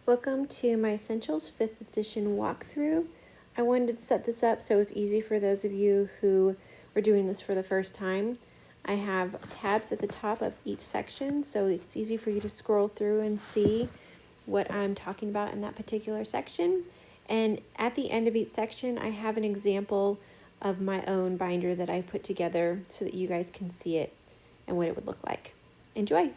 Welcome to my Essentials 5th edition walkthrough. I wanted to set this up so it's easy for those of you who are doing this for the first time. I have tabs at the top of each section, so it's easy for you to scroll through and see what I'm talking about in that particular section. And at the end of each section, I have an example of my own binder that I put together so that you guys can see it and what it would look like. Enjoy!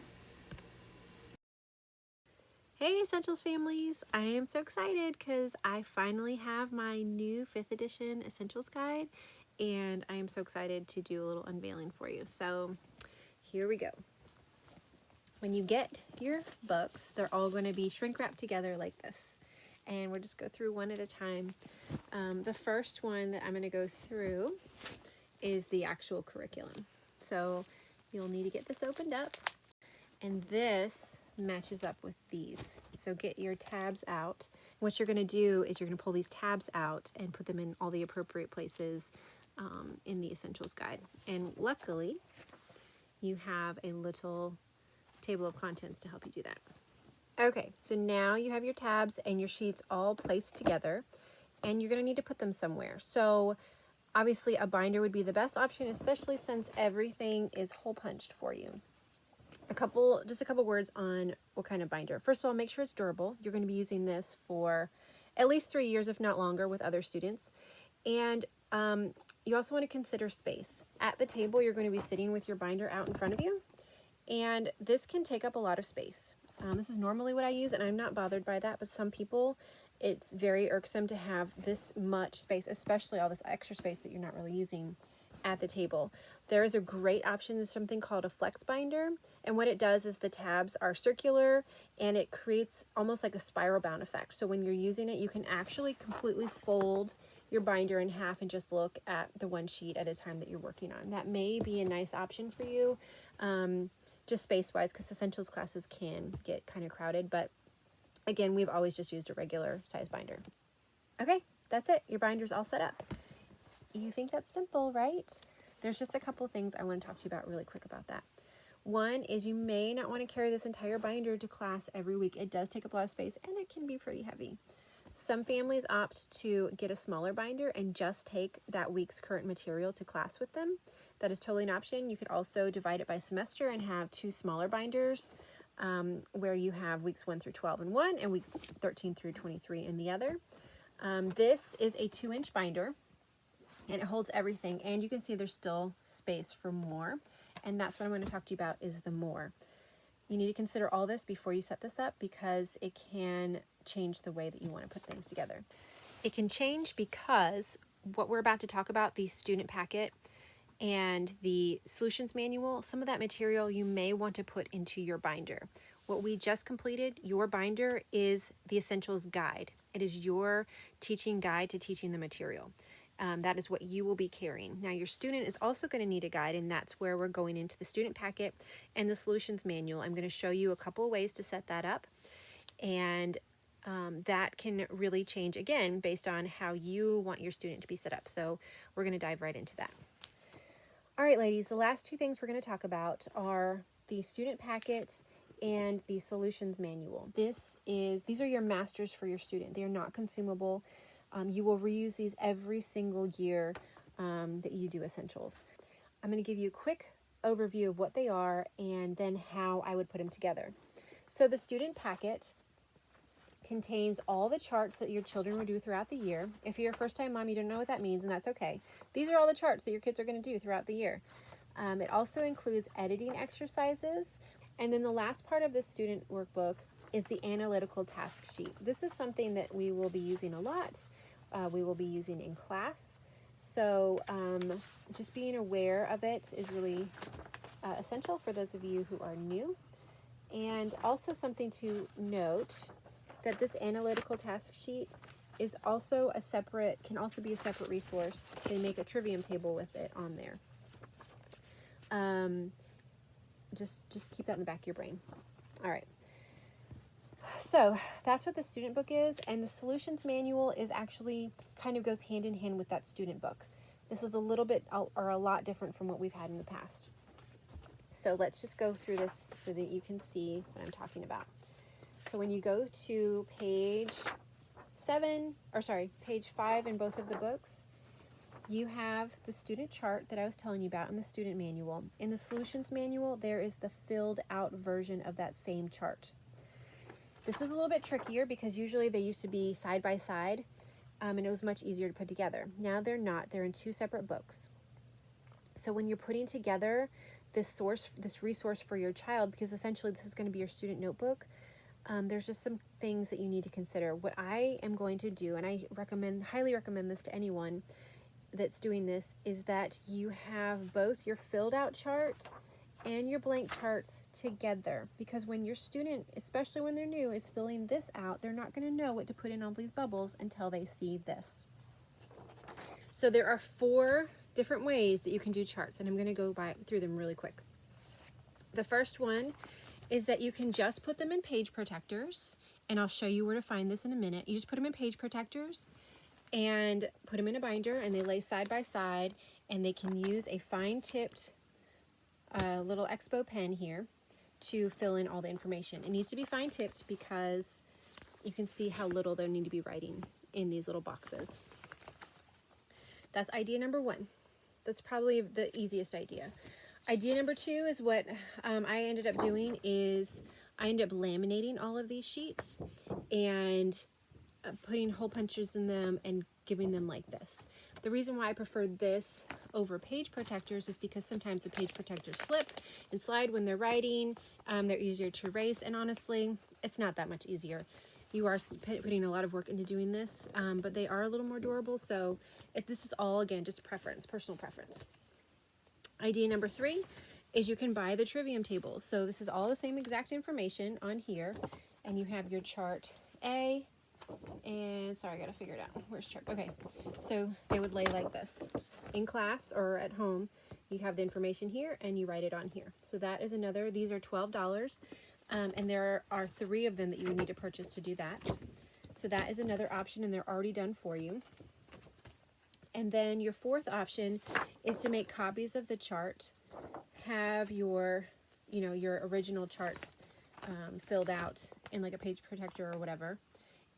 Hey Essentials families! I am so excited because I finally have my new 5th edition Essentials Guide, and I am so excited to do a little unveiling for you. So here we go. When you get your books, they're all going to be shrink wrapped together like this, and we'll just go through one at a time. The first one that I'm going to go through is the actual curriculum. So you'll need to get this opened up, and this matches up with these. So get your tabs out. What you're going to do is you're going to pull these tabs out and put them in all the appropriate places in the Essentials Guide. And luckily, you have a little table of contents to help you do that. Okay, so now you have your tabs and your sheets all placed together, and you're going to need to put them somewhere. So obviously a binder would be the best option, especially since everything is hole punched for you. Just a couple words on what kind of binder. First of all, make sure it's durable. You're going to be using this for at least 3 years, if not longer, with other students. And you also want to consider space. At the table, you're going to be sitting with your binder out in front of you, and this can take up a lot of space. This is normally what I use, and I'm not bothered by that, but some people, it's very irksome to have this much space, especially all this extra space that you're not really using at the table. There is a great option, is something called a flex binder, and what it does is the tabs are circular and it creates almost like a spiral bound effect. So when you're using it, you can actually completely fold your binder in half and just look at the one sheet at a time that you're working on. That may be a nice option for you, just space-wise, because Essentials classes can get kind of crowded, but again, we've always just used a regular size binder. Okay, that's it. Your binder's all set up. You think that's simple, right? There's just a couple things I want to talk to you about really quick about that. One is you may not want to carry this entire binder to class every week. It does take up a lot of space and it can be pretty heavy. Some families opt to get a smaller binder and just take that week's current material to class with them. That is totally an option. You could also divide it by semester and have 2 smaller binders where you have weeks 1 through 12 in one and weeks 13 through 23 in the other. This is a 2-inch binder, and it holds everything, and you can see there's still space for more, and that's what I'm going to talk to you about, is the more. You need to consider all this before you set this up, because it can change the way that you want to put things together. It can change because what we're about to talk about, the student packet and the solutions manual, some of that material you may want to put into your binder. What we just completed, your binder, is the Essentials Guide. It is your teaching guide to teaching the material. That is what you will be carrying. Now, your student is also going to need a guide, and that's where we're going into the student packet and the solutions manual. I'm going to show you a couple of ways to set that up, and that can really change, again, based on how you want your student to be set up. So we're going to dive right into that. All right, ladies, the last 2 things we're going to talk about are the student packet and the solutions manual. These are your masters for your student. They are not consumable. You will reuse these every single year that you do Essentials. I'm going to give you a quick overview of what they are and then how I would put them together. So the student packet contains all the charts that your children will do throughout the year. If you're a first-time mom, you don't know what that means, and that's okay. These are all the charts that your kids are going to do throughout the year. It also includes editing exercises, and then the last part of the student workbook is the analytical task sheet. This is something that we will be using a lot. We will be using in class. So just being aware of it is really essential for those of you who are new. And also something to note, that this analytical task sheet is also can also be a separate resource. They make a trivium table with it on there. Just keep that in the back of your brain. All right. So that's what the student book is, and the solutions manual is actually kind of goes hand in hand with that student book. This is a little bit or a lot different from what we've had in the past. So let's just go through this so that you can see what I'm talking about. So when you go to page 5 in both of the books, you have the student chart that I was telling you about in the student manual. In the solutions manual, there is the filled out version of that same chart. This is a little bit trickier because usually they used to be side by side, and it was much easier to put together. Now they're not. They're in 2 separate books. So when you're putting together this resource for your child, because essentially this is going to be your student notebook, there's just some things that you need to consider. What I am going to do, and I highly recommend this to anyone that's doing this, is that you have both your filled out chart and your blank charts together, because when your student, especially when they're new, is filling this out, they're not going to know what to put in all these bubbles until they see this. So there are 4 different ways that you can do charts, and I'm going to go through them really quick. The first one is that you can just put them in page protectors, and I'll show you where to find this in a minute. You just put them in page protectors and put them in a binder, and they lay side by side, and they can use a fine-tipped little Expo pen here to fill in all the information. It needs to be fine-tipped because you can see how little they need to be writing in these little boxes. That's idea number 1. That's probably the easiest idea. Idea number 2 is what I ended up doing is I ended up laminating all of these sheets and putting hole punches in them and giving them like this. The reason why I preferred this over page protectors is because sometimes the page protectors slip and slide when they're writing. They're easier to erase, and honestly, it's not that much easier. You are putting a lot of work into doing this, but they are a little more durable, so this is all, again, just preference, personal preference. Idea number 3 is you can buy the trivium tables. So this is all the same exact information on here, and you have your chart A, and sorry, I gotta figure it out. Where's chart? Okay, so they would lay like this. In class or at home, you have the information here, and you write it on here. So that is another, these are $12, and there are 3 of them that you would need to purchase to do that. So that is another option, and they're already done for you. And then your 4th option is to make copies of the chart, have your original charts filled out in like a page protector or whatever,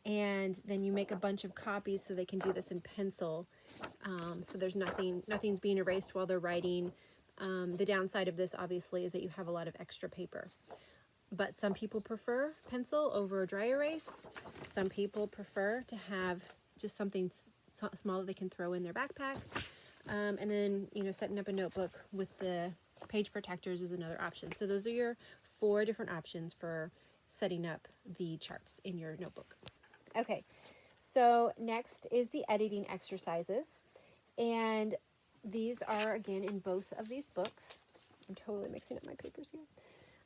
and then you make a bunch of copies so they can do this in pencil. So there's nothing's being erased while they're writing. The downside of this, obviously, is that you have a lot of extra paper. But some people prefer pencil over dry erase. Some people prefer to have just something small that they can throw in their backpack. And then, setting up a notebook with the page protectors is another option. So those are your 4 different options for setting up the charts in your notebook. Okay, so next is the editing exercises. And these are, again, in both of these books. I'm totally mixing up my papers here.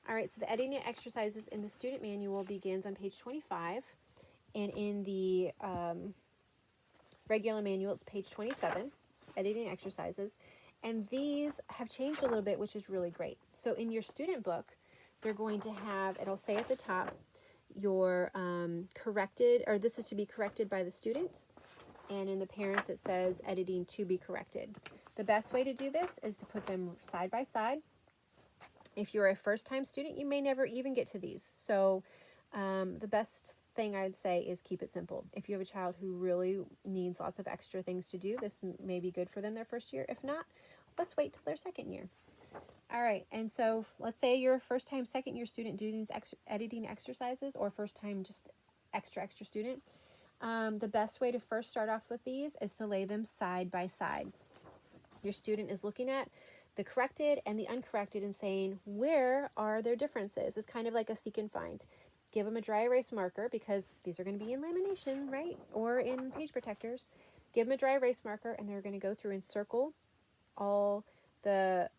All right, so the editing exercises in the student manual begins on page 25. And in the regular manual, it's page 27, editing exercises. And these have changed a little bit, which is really great. So in your student book, they're going to have, it'll say at the top, your corrected, or this is to be corrected by the student. And in the parents, it says editing to be corrected. The best way to do this is to put them side by side. If you're a first-time student, you may never even get to these. So the best thing I'd say is keep it simple. If you have a child who really needs lots of extra things to do, this may be good for them their first year. If not, let's wait till their second year. All right, and so let's say you're a first-time second-year student doing these editing exercises, or first-time just extra student. The best way to first start off with these is to lay them side by side. Your student is looking at the corrected and the uncorrected and saying, where are their differences? It's kind of like a seek and find. Give them a dry erase marker, because these are going to be in lamination, right? Or in page protectors. Give them a dry erase marker, and they're going to go through and circle all the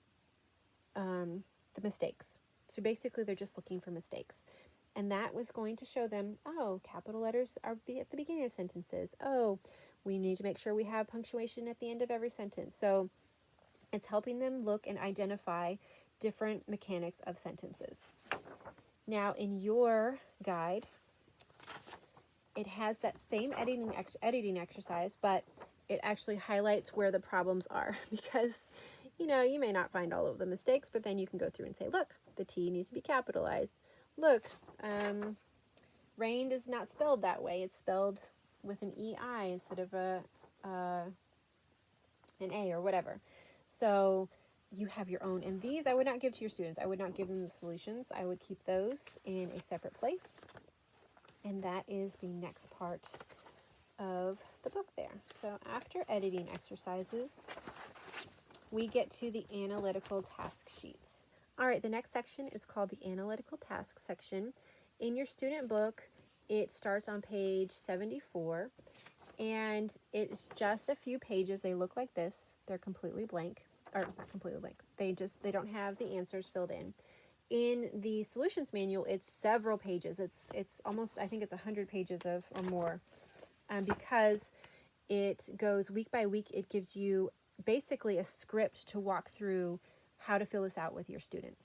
mistakes. So basically, they're just looking for mistakes. And that was going to show them, oh, capital letters are at the beginning of sentences. Oh, we need to make sure we have punctuation at the end of every sentence. So it's helping them look and identify different mechanics of sentences. Now, in your guide, it has that same editing exercise, but it actually highlights where the problems are, because, you may not find all of the mistakes, but then you can go through and say, look, the T needs to be capitalized. Look, Rain is not spelled that way. It's spelled with an EI instead of an A or whatever. So you have your own. And these I would not give to your students. I would not give them the solutions. I would keep those in a separate place. And that is the next part of the book there. So after editing exercises, we get to the analytical task sheets. All right, the next section is called the analytical task section. In your student book, it starts on page 74, and it's just a few pages. They look like this. They're completely blank, or not completely blank. They don't have the answers filled in. In the solutions manual, it's several pages. It's almost, I think it's 100 pages or more, because it goes week by week. It gives you basically a script to walk through how to fill this out with your student.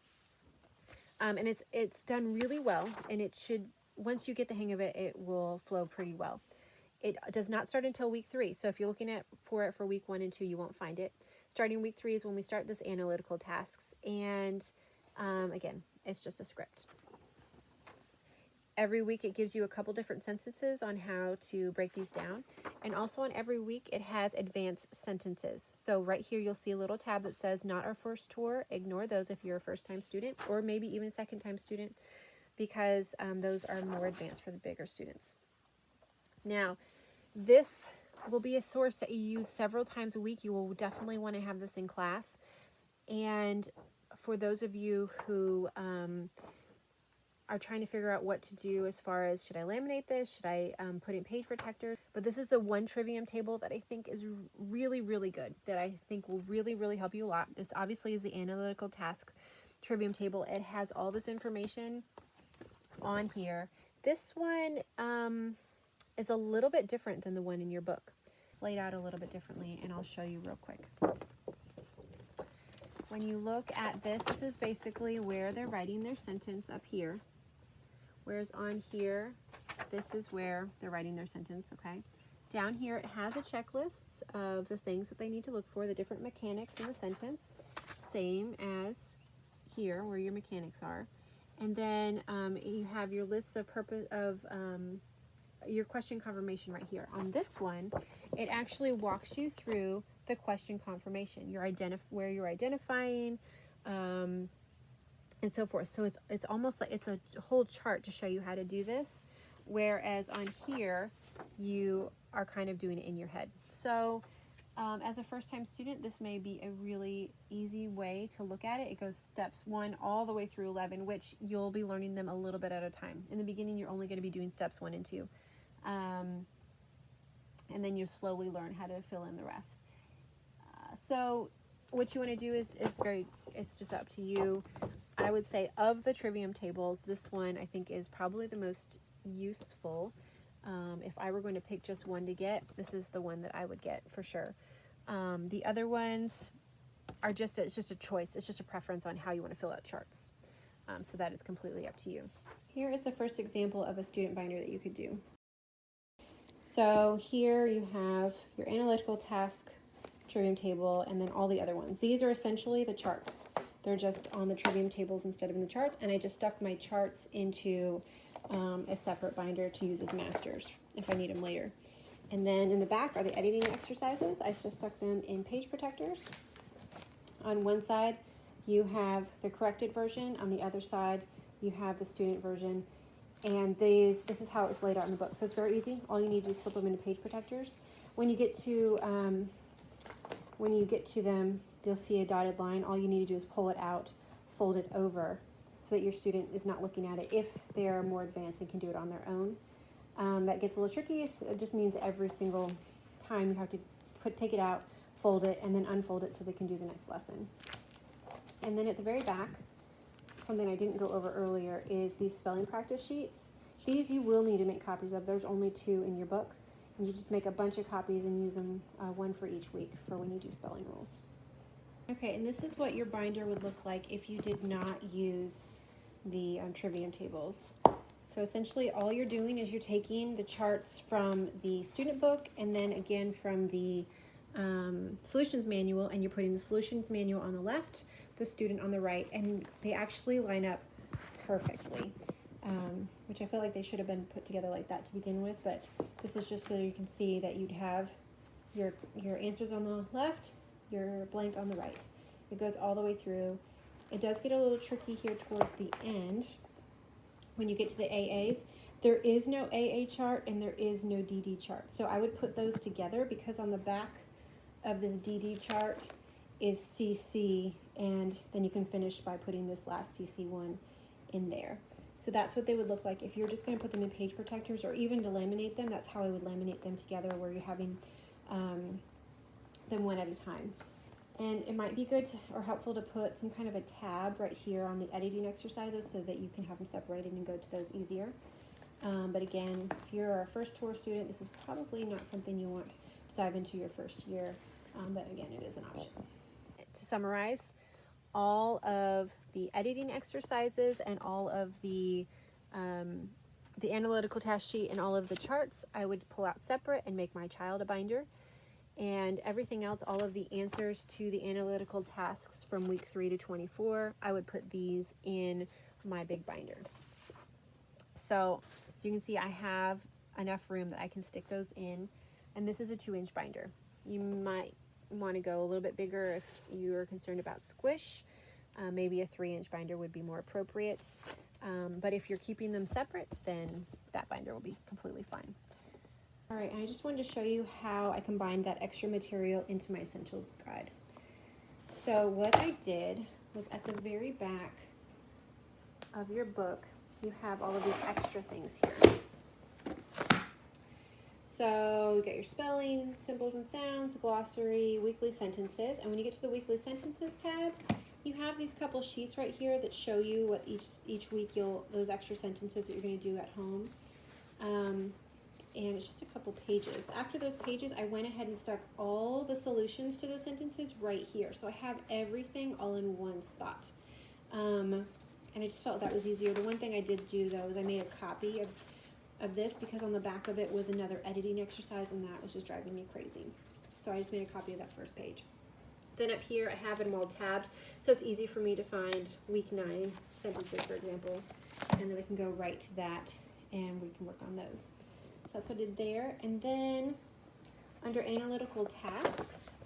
And it's done really well, and it should, once you get the hang of it, it will flow pretty well. It does not start until week 3. So if you're looking for it for week 1 and 2, you won't find it. Starting week 3 is when we start this analytical tasks. And again, it's just a script. Every week it gives you a couple different sentences on how to break these down. And also on every week it has advanced sentences. So right here you'll see a little tab that says not our first tour. Ignore those if you're a first-time student or maybe even second-time student, because those are more advanced for the bigger students. Now, this will be a source that you use several times a week. You will definitely want to have this in class. And for those of you who are trying to figure out what to do as far as, should I laminate this? Should I put in page protectors? But this is the one trivium table that I think is really, really good, that I think will really, really help you a lot. This obviously is the analytical task trivium table. It has all this information on here. This one is a little bit different than the one in your book. It's laid out a little bit differently, and I'll show you real quick. When you look at this, this is basically where they're writing their sentence up here. Whereas on here, this is where they're writing their sentence, okay? Down here, it has a checklist of the things that they need to look for, the different mechanics in the sentence, same as here where your mechanics are. And then you have your lists of your question confirmation right here. On this one, it actually walks you through the question confirmation. Where you're identifying, and so forth. So it's almost like it's a whole chart to show you how to do this. Whereas on here, you are kind of doing it in your head. So as a first-time student, this may be a really easy way to look at it. It goes steps 1 all the way through 11, which you'll be learning them a little bit at a time. In the beginning, you're only going to be doing steps 1 and 2. And then you slowly learn how to fill in the rest. So what you want to do is it's just up to you. I would say of the trivium tables, this one I think is probably the most useful. If I were going to pick just one to get, this is the one that I would get for sure. The other ones are it's just a choice. It's just a preference on how you want to fill out charts. So that is completely up to you. Here is the first example of a student binder that you could do. So here you have your analytical task trivium table and then all the other ones. These are essentially the charts. They're just on the trivium tables instead of in the charts, and I just stuck my charts into a separate binder to use as masters if I need them later. And then in the back are the editing exercises. I just stuck them in page protectors. On one side you have the corrected version, on the other side you have the student version, and this is how it's laid out in the book. So it's very easy. All you need to do is slip them into page protectors. When you get to them, you'll see a dotted line. All you need to do is pull it out, fold it over, so that your student is not looking at it if they are more advanced and can do it on their own. That gets a little tricky. It just means every single time you have to take it out, fold it, and then unfold it so they can do the next lesson. And then at the very back, something I didn't go over earlier is these spelling practice sheets. These you will need to make copies of. There's only 2 in your book. And you just make a bunch of copies and use them, 1 for each week for when you do spelling rules. Okay, and this is what your binder would look like if you did not use the trivium tables. So essentially all you're doing is you're taking the charts from the student book and then again from the solutions manual, and you're putting the solutions manual on the left, the student on the right, and they actually line up perfectly. which I feel like they should have been put together like that to begin with, but this is just so you can see that you'd have your answers on the left, your blank on the right. It goes all the way through. It does get a little tricky here towards the end when you get to the AAs. There is no AA chart and there is no DD chart. So I would put those together because on the back of this DD chart is CC, and then you can finish by putting this last CC one in there. So that's what they would look like if you're just going to put them in page protectors, or even to laminate them. That's how I would laminate them together, where you're having them one at a time. And it might be good or helpful to put some kind of a tab right here on the editing exercises so that you can have them separated and go to those easier. But again, if you're a first tour student, this is probably not something you want to dive into your first year, but again, it is an option. To summarize, all of the editing exercises and all of the analytical task sheet and all of the charts, I would pull out separate and make my child a binder. And everything else, all of the answers to the analytical tasks from week 3 to 24, I would put these in my big binder. So as you can see, I have enough room that I can stick those in, and this is a 2-inch binder. You might want to go a little bit bigger if you are concerned about squish. Maybe a 3-inch binder would be more appropriate, but if you're keeping them separate, then that binder will be completely fine. All right, and I just wanted to show you how I combined that extra material into my essentials guide. So what I did was, at the very back of your book, you have all of these extra things here. So you got your spelling, symbols and sounds, glossary, weekly sentences, and when you get to the weekly sentences tab, you have these couple sheets right here that show you what each week those extra sentences that you're going to do at home. And it's just a couple pages. After those pages, I went ahead and stuck all the solutions to those sentences right here. So I have everything all in one spot. And I just felt that was easier. The one thing I did do, though, is I made a copy of this, because on the back of it was another editing exercise, and that was just driving me crazy. So I just made a copy of that first page. Then up here, I have them all tabbed, so it's easy for me to find week 9 sentences, for example, and then we can go right to that, and we can work on those. So that's what I did there. And then under analytical tasks,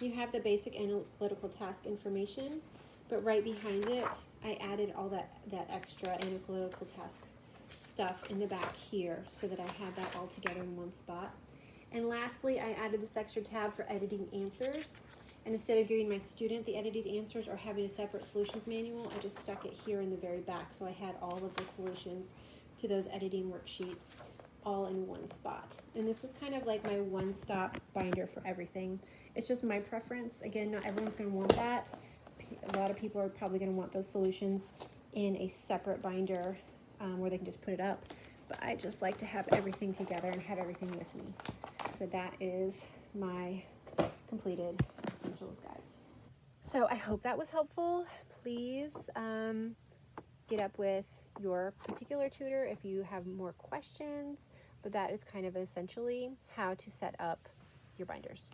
you have the basic analytical task information, but right behind it, I added all that extra analytical task stuff in the back here so that I had that all together in one spot. And lastly, I added this extra tab for editing answers. And instead of giving my student the edited answers or having a separate solutions manual, I just stuck it here in the very back. So I had all of the solutions to those editing worksheets all in one spot. And this is kind of like my one-stop binder for everything. It's just my preference. Again, not everyone's going to want that. A lot of people are probably going to want those solutions in a separate binder where they can just put it up. But I just like to have everything together and have everything with me. So that is my completed essentials guide. So I hope that was helpful. Please get up with your particular tutor if you have more questions, but that is kind of essentially how to set up your binders.